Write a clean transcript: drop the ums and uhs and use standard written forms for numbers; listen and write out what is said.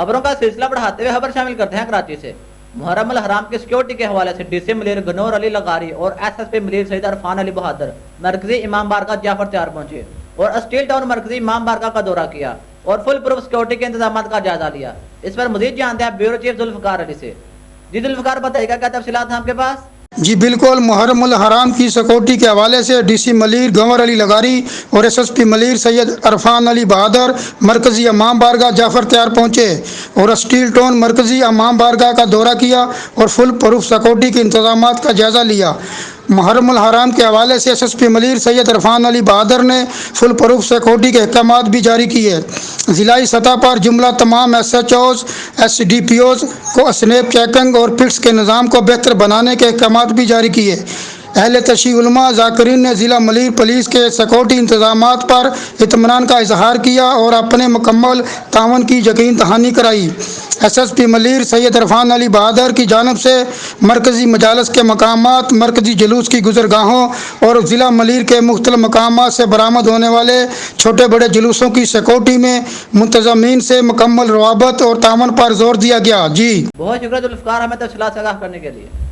खबरों का सिलसिला बढ़ाते हुए खबर शामिल करते हैं कराची से। मुहर्रम अल हराम की सिक्योरिटी के हवाले से डीसी मलिर गनौर अली लगारी और एसएसपी मलिर सैयद अरफान अली बहादुर मरकजी इमाम बारगाह जाफर तैयार पहुंचे और स्टील टाउन मरकजी इमाम बारगाह का दौरा किया और फुल प्रूफ सिक्योरिटी के इंतजाम का जायजा लिया। इस पर मजीद जानते हैं ब्यूरो चीफ जुल्फकार अली से। जी जुल्फकार, बताइएगा क्या तफसीलात हैं आपके पास? जी बिल्कुल, मुहर्रम उल हराम की सिक्योरिटी के हवाले से डीसी मलिर गंवर अली लगारी और एसएसपी मलिर सैयद अरफान अली बहादुर मरकजी इमाम बारगाह जाफर तैयार पहुंचे और स्टील टाउन मरकजी इमाम बारगाह का दौरा किया और फुल प्रूफ सिक्योरिटी के इंतजाम का जायजा लिया। मुहर्रम उल हराम के हवाले से एसएसपी मलिर सैयद अरफान अली बहादुर ने फुल प्रूफ सिक्योरिटी के अहकाम भी जारी किए। ज़िलाई सतह पर जुमला तमाम SHOs SDPOs को स्नैप चेकिंग और पिट्स के निज़ाम को बेहतर बनाने के अहकाम भी जारी किए। अहले तशरीह उलमा ज़ाकिरीन ने ज़िला मलिर पुलिस के सिक्योरिटी इंतजामात पर इत्मीनान का इजहार किया और अपने मुकम्मल तावन की यकीन दहानी कराई। SSP मलिर सैयद अरफान अली बहादुर की जानब से मरकज़ी मजालस के मकामात, मरकज़ी जुलूस की गुजरगाहों और ज़िला मलिर के मुख्तलिफ मकामात से बरामद होने वाले छोटे बड़े जुलूसों की सिक्योरिटी में मुंतज़मीन से मुकम्मल रवाबत और तावन पर जोर दिया गया। जी बहुत शुक्रिया जुल्फकार, हमें तफसीलात से आगाह करने के लिए।